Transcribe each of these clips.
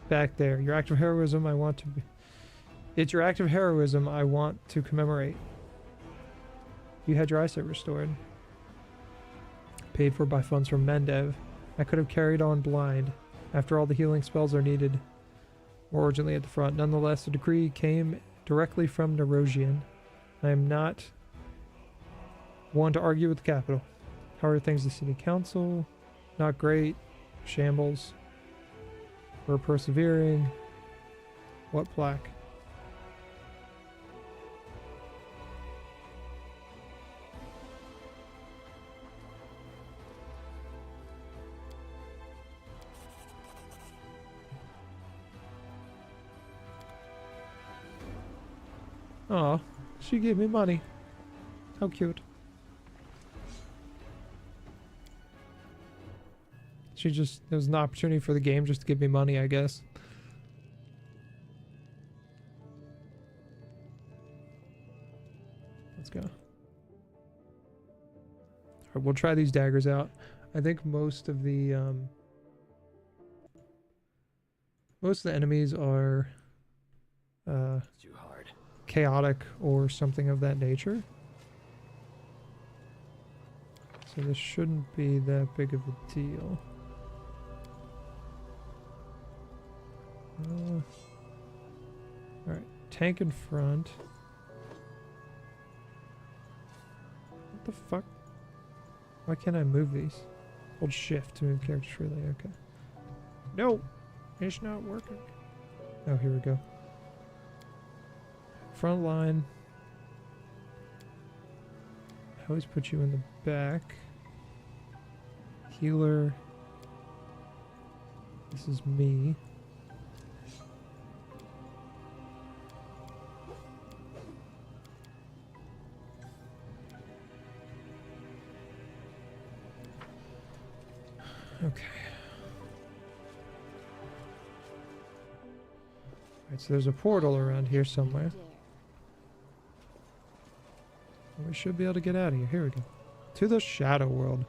back there. Your act of heroism I want to be... It's your act of heroism I want to commemorate. You had your eyesight restored. Paid for by funds from Mendev. I could have carried on blind. After all, the healing spells are needed more urgently at the front. Nonetheless, the decree came directly from Nerosian. I am not one to argue with the capital. How are things at the city council? Not great. Shambles. We're persevering. What plaque? Oh, she gave me money. How cute. She just, it was an opportunity for the game just to give me money, I guess. Let's go. Alright, we'll try these daggers out. I think most of the enemies are Too hard. chaotic or something of that nature. So this shouldn't be that big of a deal. Alright, tank in front. What the fuck? Why can't I move these? Hold shift to move characters freely, okay. No! It's not working. Oh, here we go. Front line. I always put you in the back. Healer. This is me. Okay. Alright, so there's a portal around here somewhere. We should be able to get out of here. Here we go. To the Shadow World.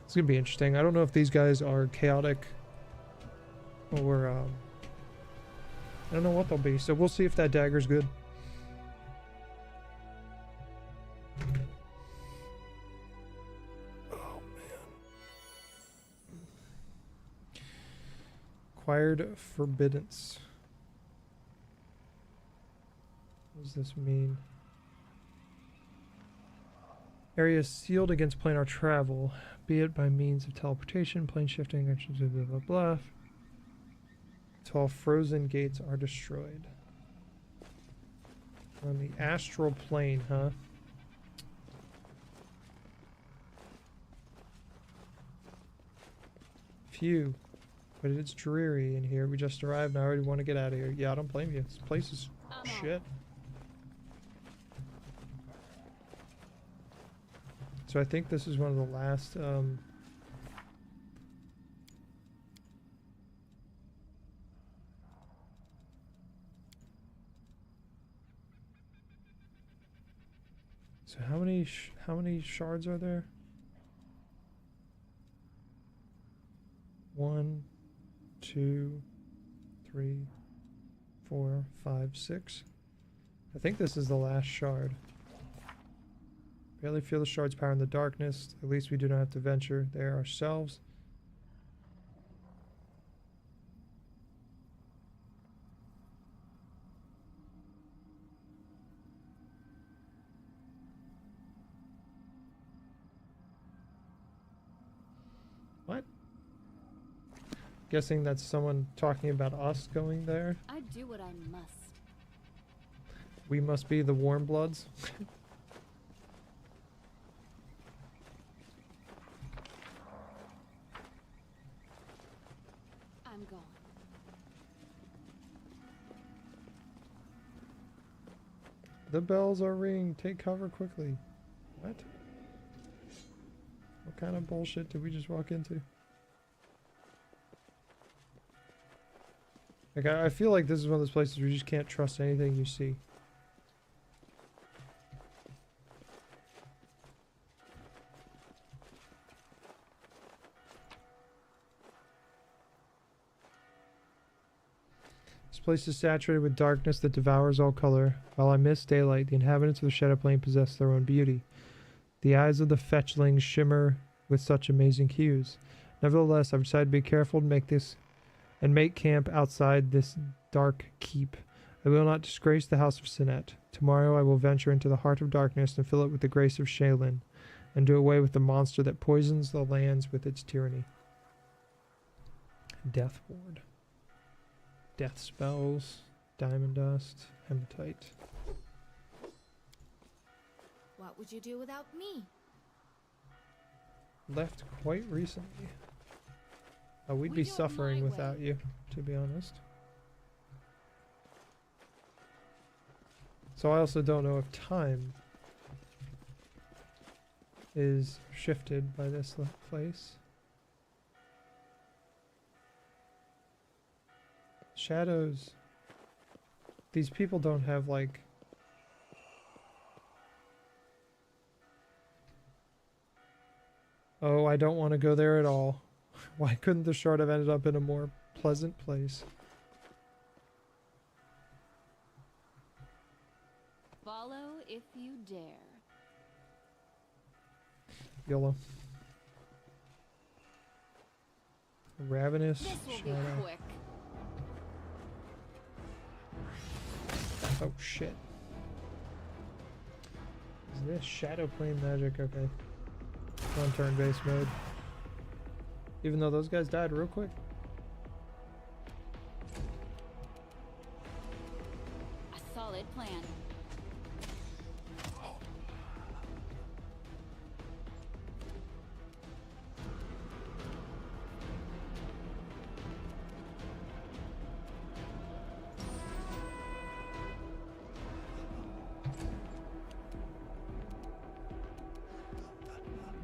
It's gonna be interesting. I don't know if these guys are chaotic or I don't know what they'll be. So we'll see if that dagger's good. Oh man. Acquired forbiddance. What does this mean? Area sealed against planar travel, be it by means of teleportation, plane shifting, blah blah blah. Until all frozen gates are destroyed. On the astral plane, huh? Phew. But it's dreary in here. We just arrived and I already want to get out of here. Yeah, I don't blame you. This place is shit. So I think this is one of the last so how many shards are there? 1, 2, 3, 4, 5, 6. I think this is the last shard. Barely feel the shard's power in the darkness. At least we do not have to venture there ourselves. What? Guessing that's someone talking about us going there. I do what I must. We must be the warm bloods. I'm gone. The bells are ringing. Take cover quickly. What? What kind of bullshit did we just walk into? Like, I feel like this is one of those places where you just can't trust anything you see. This place is saturated with darkness that devours all color. While I miss daylight, the inhabitants of the Shadow Plane possess their own beauty. The eyes of the fetchlings shimmer with such amazing hues. Nevertheless, I've decided to be careful to make camp outside this dark keep. I will not disgrace the house of Sinet. Tomorrow I will venture into the heart of darkness and fill it with the grace of Shaylin, and do away with the monster that poisons the lands with its tyranny. Death Ward. Death spells, diamond dust, hematite. What would you do without me? Left quite recently. We'd We be do it suffering my without way. you, to be honest. So I also don't know if time is shifted by this place. Shadows. These people don't have like... Oh, I don't want to go there at all. Why couldn't the shard have ended up in a more pleasant place? Follow if you dare. YOLO. Ravenous This will shadow. be quick. Oh shit. Is this Shadow Plane magic? Okay. On turn-based mode. Even though those guys died real quick. A solid plan.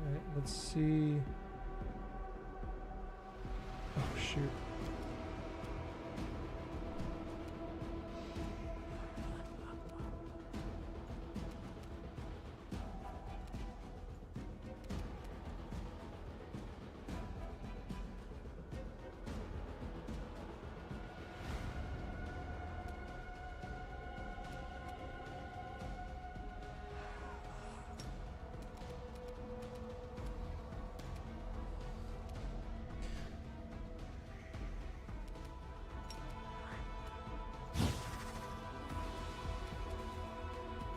Alright, let's see. Oh shoot.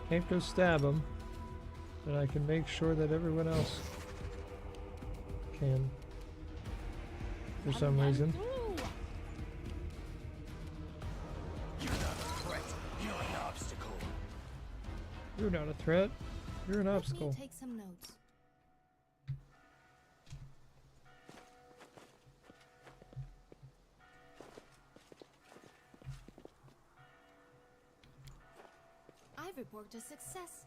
Can't go stab him, but I can make sure that everyone else can. For some reason. You're not a threat. You're an obstacle. You're not a threat. You're an Let obstacle. me take some notes. I report a success.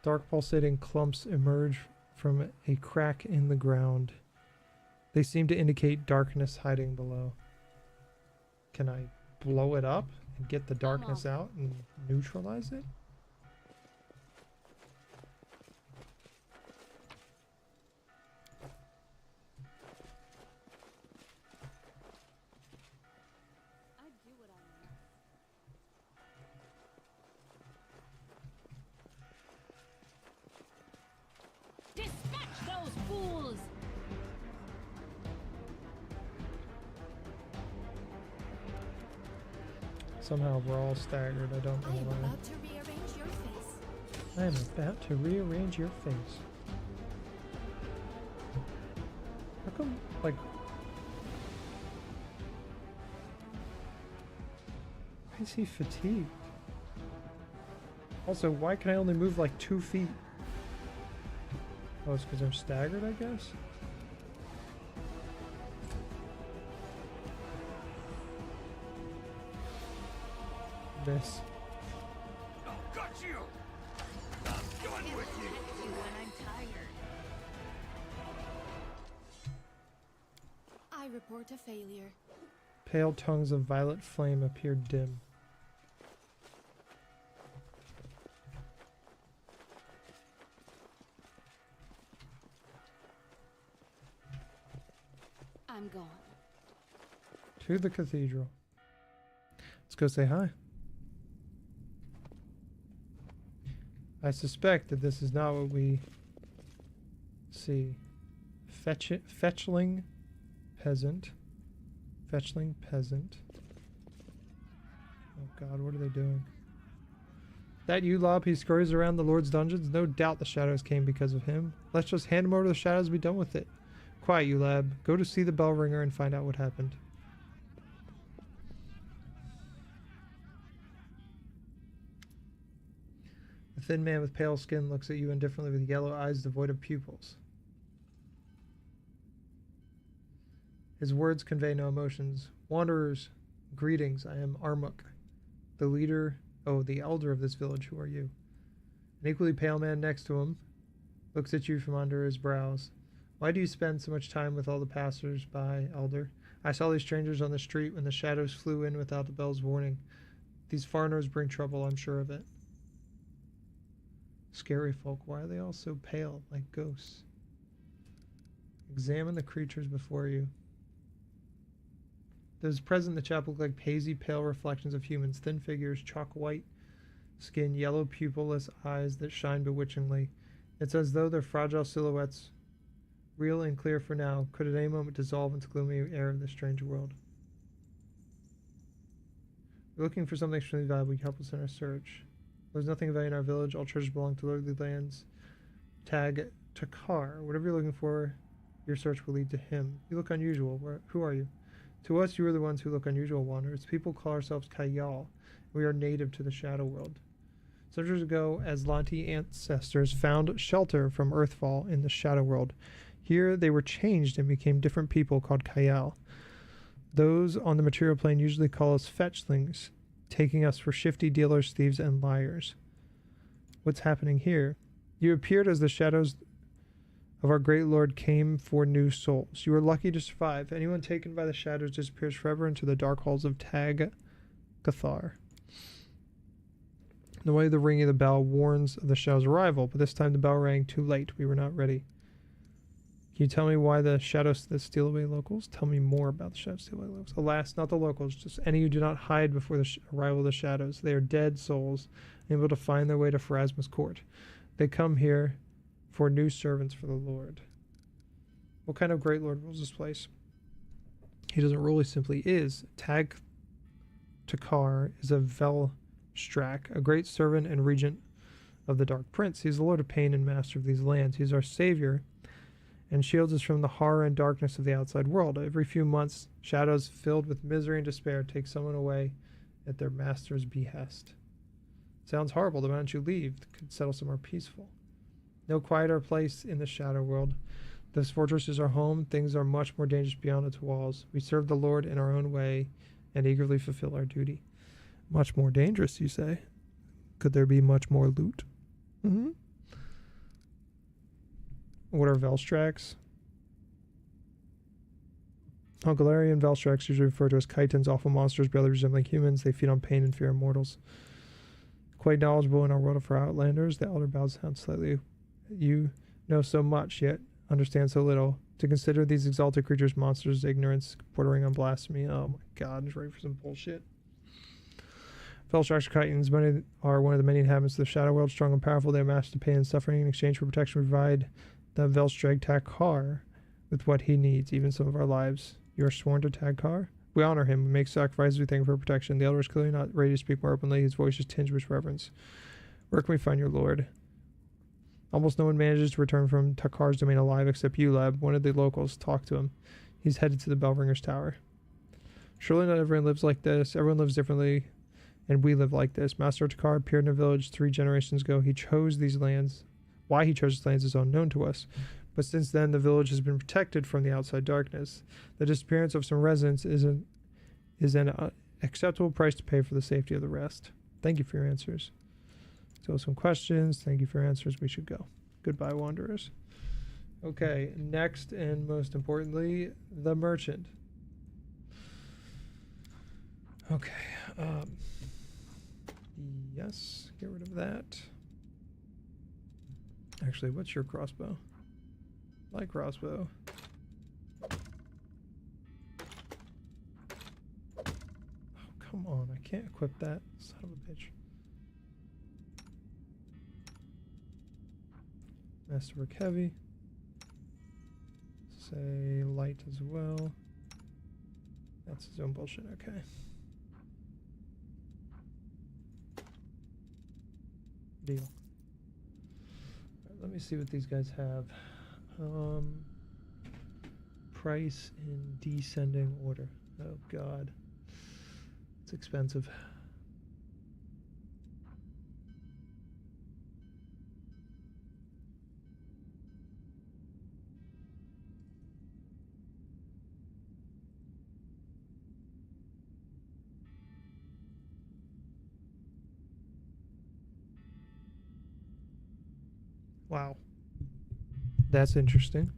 Dark pulsating clumps emerge from a crack in the ground. They seem to indicate darkness hiding below. Can I blow it up and get the darkness out and neutralize it? I do what I must. Dispatch those fools! Somehow we're all staggered. I don't I know am why. about to rearrange your face. I am about to rearrange your face. How come, like... Why is he fatigued? Also, why can I only move like 2 feet? Oh, it's because I'm staggered, I guess? Miss. I've got you. I'm done with you. When I'm tired. I report a failure. Pale tongues of violet flame appeared dim. I'm gone. To the cathedral. Let's go say hi. I suspect that this is not what we see. Fetchling peasant. Fetchling peasant. Oh god, what are they doing? That you, Lob? He scurries around the Lord's dungeons? No doubt the shadows came because of him. Let's just hand him over to the shadows and be done with it. Quiet, you lab. Go to see the bell ringer and find out what happened. The thin man with pale skin looks at you indifferently with yellow eyes devoid of pupils. His words convey no emotions. Wanderers, greetings. I am Armuk, the leader, the elder of this village. Who are you? An equally pale man next to him looks at you from under his brows. Why do you spend so much time with all the passers-by, elder? I saw these strangers on the street when the shadows flew in without the bell's warning. These foreigners bring trouble, I'm sure of it. Scary folk, why are they all so pale, like ghosts? Examine the creatures before you. Those present in the chapel look like hazy, pale reflections of humans, thin figures, chalk white skin, yellow pupilless eyes that shine bewitchingly. It's as though their fragile silhouettes, real and clear for now, could at any moment dissolve into gloomy air of this strange world. We're looking for something extremely valuable. You help us in our search. There's nothing of value in our village. All treasures belong to lordly lands. Tag Takar. Whatever you're looking for, your search will lead to him. You look unusual. Who are you? To us, you are the ones who look unusual, wanderers. People call ourselves Kayal. We are native to the Shadow World. Centuries ago, Aslanti ancestors found shelter from Earthfall in the Shadow World. Here, they were changed and became different people called Kayal. Those on the material plane usually call us fetchlings, taking us for shifty dealers, thieves, and liars. What's happening here? You appeared as the shadows of our great lord came for new souls. You were lucky to survive. Anyone taken by the shadows disappears forever into the dark halls of Tag Cathar. The way the ringing of the bell warns of the shadow's arrival, but this time the bell rang too late. We were not ready. Can you tell me why the shadows that steal away locals? Tell me more about the shadows steal away locals. Alas, not the locals, just any who do not hide before the arrival of the shadows. They are dead souls, able to find their way to Pharasma's court. They come here for new servants for the Lord. What kind of great lord rules this place? He doesn't rule, he simply is. Tag Takar is a Velstrak, a great servant and regent of the Dark Prince. He's the lord of pain and master of these lands. He's our savior and shields us from the horror and darkness of the outside world. Every few months, shadows filled with misery and despair take someone away at their master's behest. Sounds horrible. The moment you leave could settle somewhere peaceful. No quieter place in the Shadow World. This fortress is our home. Things are much more dangerous beyond its walls. We serve the Lord in our own way and eagerly fulfill our duty. Much more dangerous, you say? Could there be much more loot? Mm-hmm. What are Velstraks? Galarian Velstraks, usually referred to as chitons, awful monsters, barely resembling humans. They feed on pain and fear of mortals. Quite knowledgeable in our world for outlanders, the elder bows down slightly. You know so much, yet understand so little. To consider these exalted creatures monsters is ignorance, bordering on blasphemy. Oh my god, I'm just ready for some bullshit. Velstraks or chitons are one of the many inhabitants of the Shadow World, strong and powerful. They are masters of pain and suffering. In exchange for protection, we provide the Velstrag Takar with what he needs, even some of our lives. You are sworn to Takar? We honor him. We make sacrifices. We thank him for protection. The elder is clearly not ready to speak more openly. His voice is tinged with reverence. Where can we find your lord? Almost no one manages to return from Takar's domain alive except you, Lab. One of the locals. Talk to him. He's headed to the Bellringer's Tower. Surely not everyone lives like this. Everyone lives differently, and we live like this. Master Takar appeared in a village 3 generations ago. He chose these lands. Why he chose these lands is unknown to us. But since then, the village has been protected from the outside darkness. The disappearance of some residents is an acceptable price to pay for the safety of the rest. Thank you for your answers. So some questions. Thank you for your answers. We should go. Goodbye, wanderers. Okay, next and most importantly, the merchant. Okay. Yes, get rid of that. Actually, what's your crossbow? My crossbow. Oh, come Come on, I can't equip that. Son of a bitch. Masterwork heavy. Say light as well. That's his own bullshit, okay. Deal. Right, let me see what these guys have. Price in descending order. Oh god. It's expensive. Wow. That's interesting.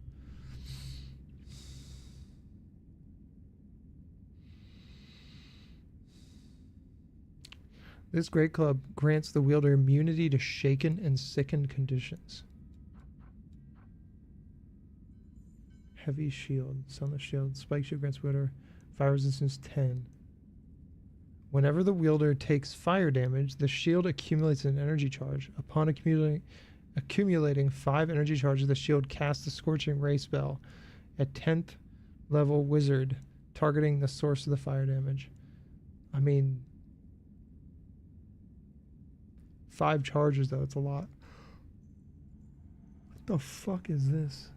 This great club grants the wielder immunity to shaken and sickened conditions. Heavy shield. Sunless shield. Spike shield grants wielder fire resistance 10. Whenever the wielder takes fire damage, the shield accumulates an energy charge. Upon accumulating 5 energy charges, the shield casts the Scorching Ray spell at 10th level wizard, targeting the source of the fire damage. I mean, 5 charges though, it's a lot. What the fuck is this?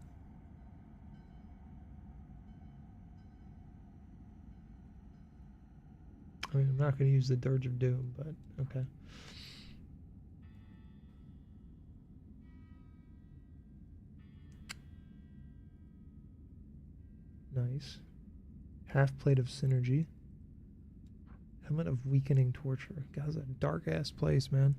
I mean, I'm not going to use the Dirge of Doom, but okay. Nice. Half plate of synergy. Helmet of weakening torture. God, it's a dark ass place, man.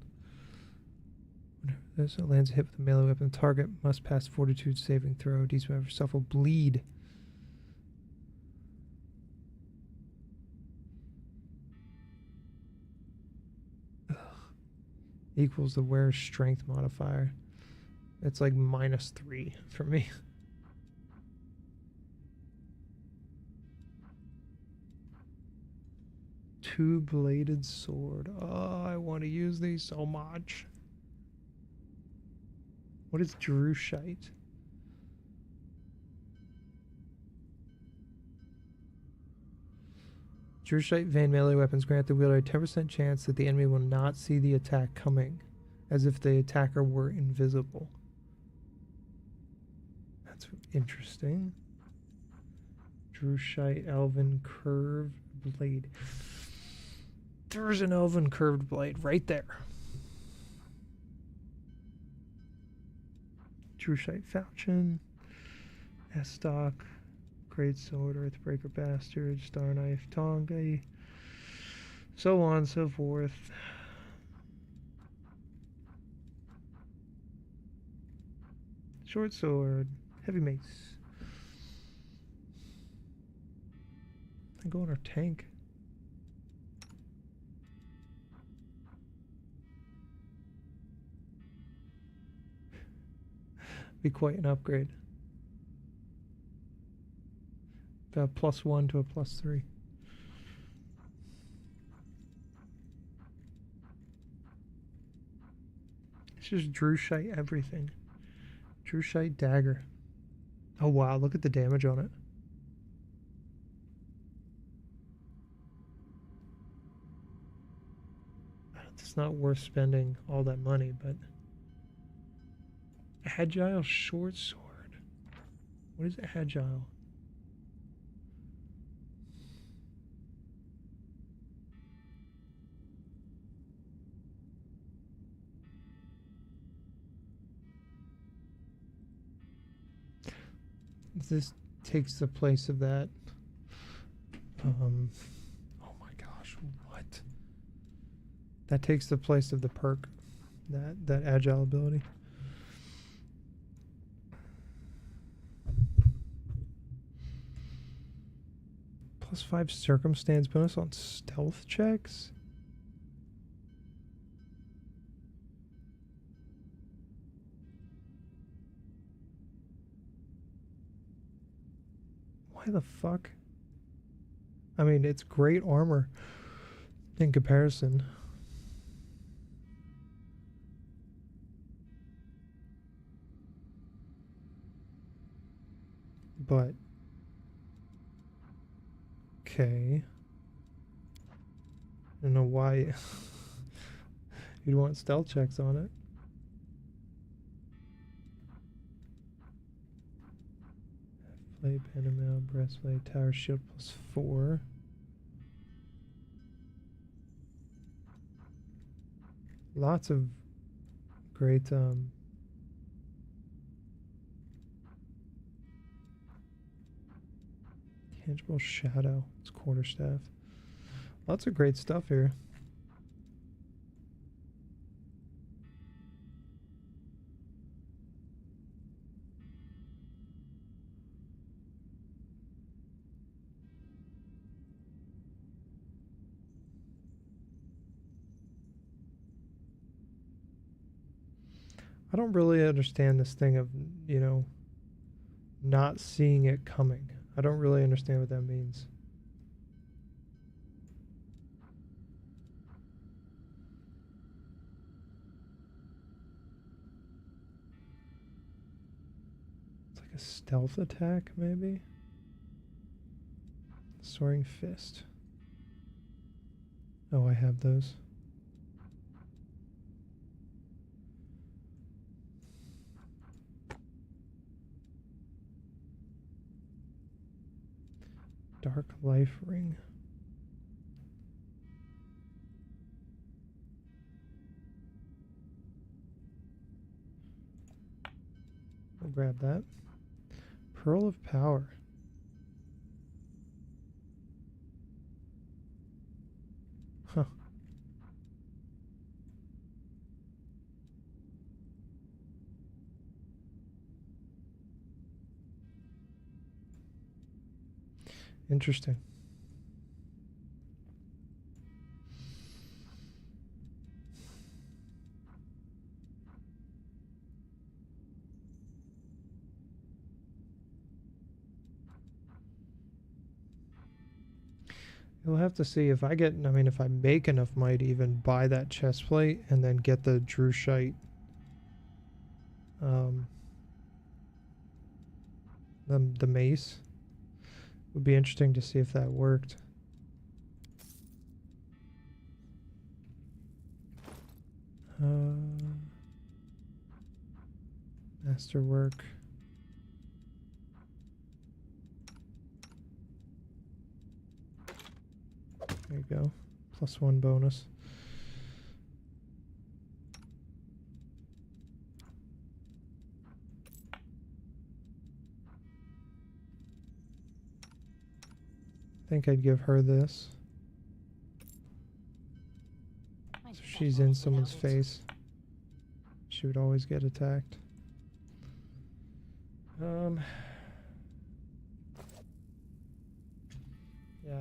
Whenever this lands a hit with a melee weapon, the target must pass fortitude saving throw. DC for yourself will bleed. Ugh. Equals the wearer's strength modifier. It's like -3 for me. Two-bladed sword. Oh, I want to use these so much. What is Drushite? Drushite Vein melee weapons grant the wielder a 10% chance that the enemy will not see the attack coming, as if the attacker were invisible. That's interesting. Drushite Elven Curved Blade. There's an Elven Curved Blade right there. Drushite Falchion, Estoc, Great Sword, Earthbreaker Bastard, Star Knife, Tonga, so on and so forth. Short Sword, Heavy Mace. I go on our tank. Be quite an upgrade. About +1 to a +3. It's just Drushite everything. Drushite dagger. Oh wow, look at the damage on it. It's not worth spending all that money, but Agile short sword. What is agile? This takes the place of that. Oh my gosh, what? That takes the place of the perk, that agile ability. +5 circumstance bonus on stealth checks. Why the fuck? I mean, it's great armor. in comparison. But okay. I don't know why you'd want stealth checks on it. Plate, Panamail, breastplate, tower shield +4. Lots of great tangible shadow. It's quarterstaff. Lots of great stuff here. I don't really understand this thing of, you know, not seeing it coming. I don't really understand what that means. It's like a stealth attack, maybe? Soaring Fist. Oh, I have those. Dark Life Ring. We'll grab that. Pearl of Power. Huh. Interesting. We'll have to see if I get, I mean, if I make enough might even buy that chest plate and then get the Drushite. The mace. Would be interesting to see if that worked. Masterwork. There you go. +1 bonus. I think I'd give her this. So she's in someone's face. She would always get attacked. Yeah,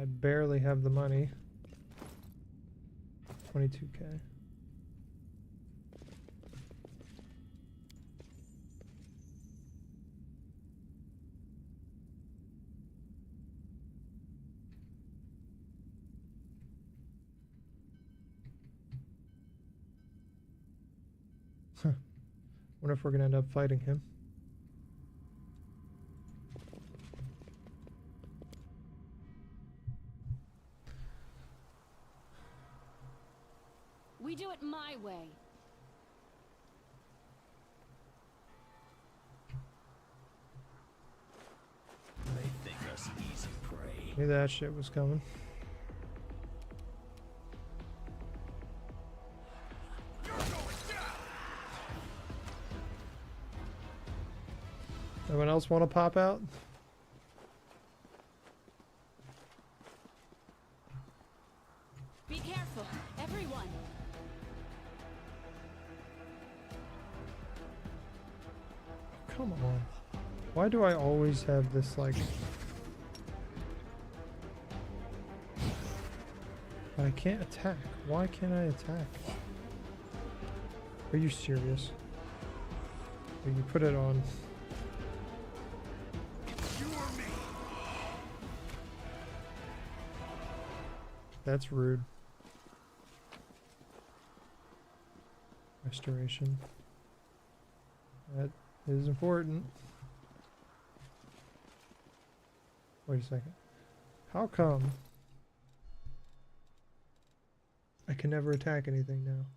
I barely have the money. 22K. Huh. Wonder if we're gonna end up fighting him. We do it my way. They think us easy prey. Knew that shit was coming. You're going down. Anyone else want to pop out? Be careful, everyone. Come on. Why do I always have this, like... I can't attack. Why can't I attack? Are you serious? Or you put it on... It's you or me. That's rude. Restoration. That is important. Wait a second. How come I can never attack anything now?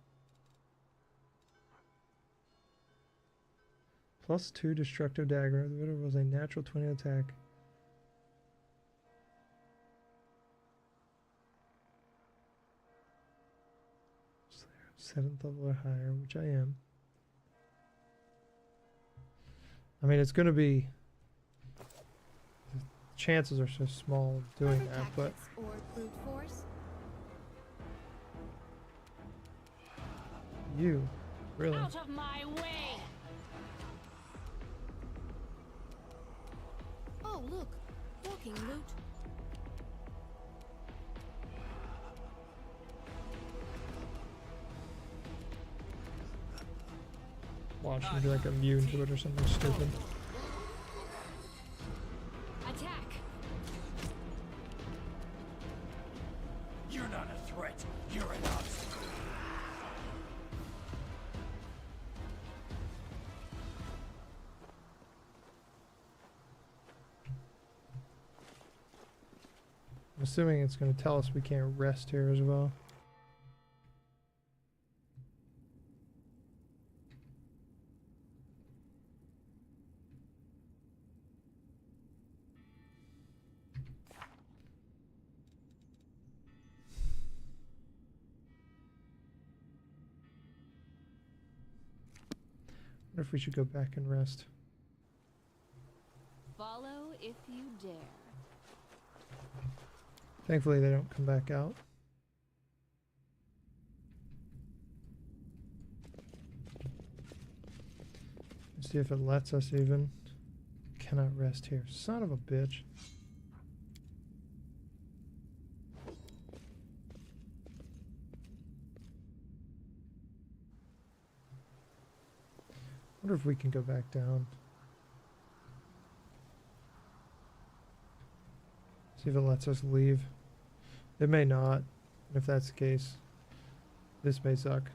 +2 destructive dagger. The winner was a natural 20 attack. 7th level or higher, which I am. I mean, it's going to be... the chances are so small of doing Other that, but... tactics or brute force? You? Really? Out of my way! Oh, look. Walking loot. Watch me be like immune to it or something stupid. Attack! You're not a threat. You're an obstacle. I'm assuming it's going to tell us we can't rest here as well. I wonder if we should go back and rest. Follow if you dare. Thankfully they don't come back out. Let's see if it lets us even. Cannot rest here. Son of a bitch. Wonder if we can go back down. See if it lets us leave. It may not. And if that's the case, this may suck.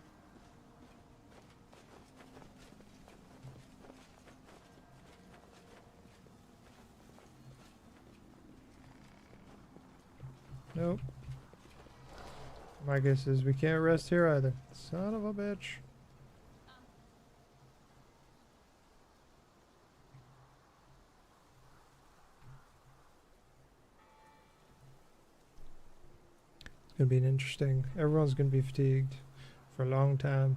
Nope. My guess is we can't rest here either. Son of a bitch. It's gonna be an interesting. Everyone's gonna be fatigued for a long time.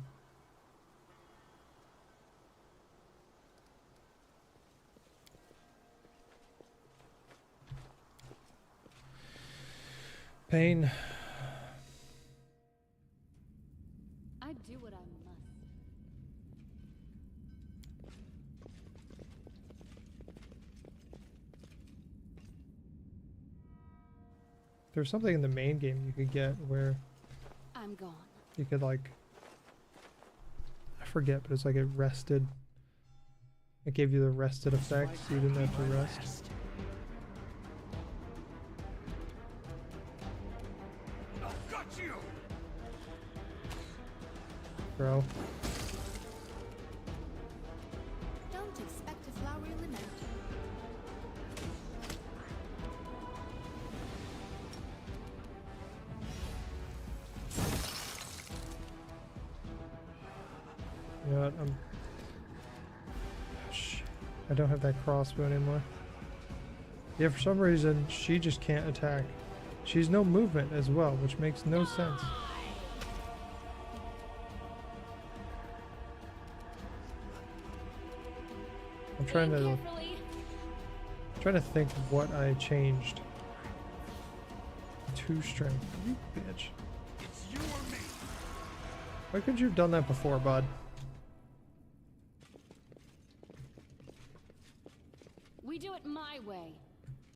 Pain. I do what I must. There's something in the main game you could get where I'm gone. you could like, I forget, but it's like it rested. It gave you the rested effect, so you didn't have to rest. I've got you. Bro. Don't expect a flowery lament. You know what? Shh. I don't have that crossbow anymore. Yeah, for some reason, she just can't attack. She's no movement as well, which makes no sense. I'm trying Aim to carefully. think what I changed. 2 strength. You bitch. It's you or me. Why couldn't you have done that before, bud?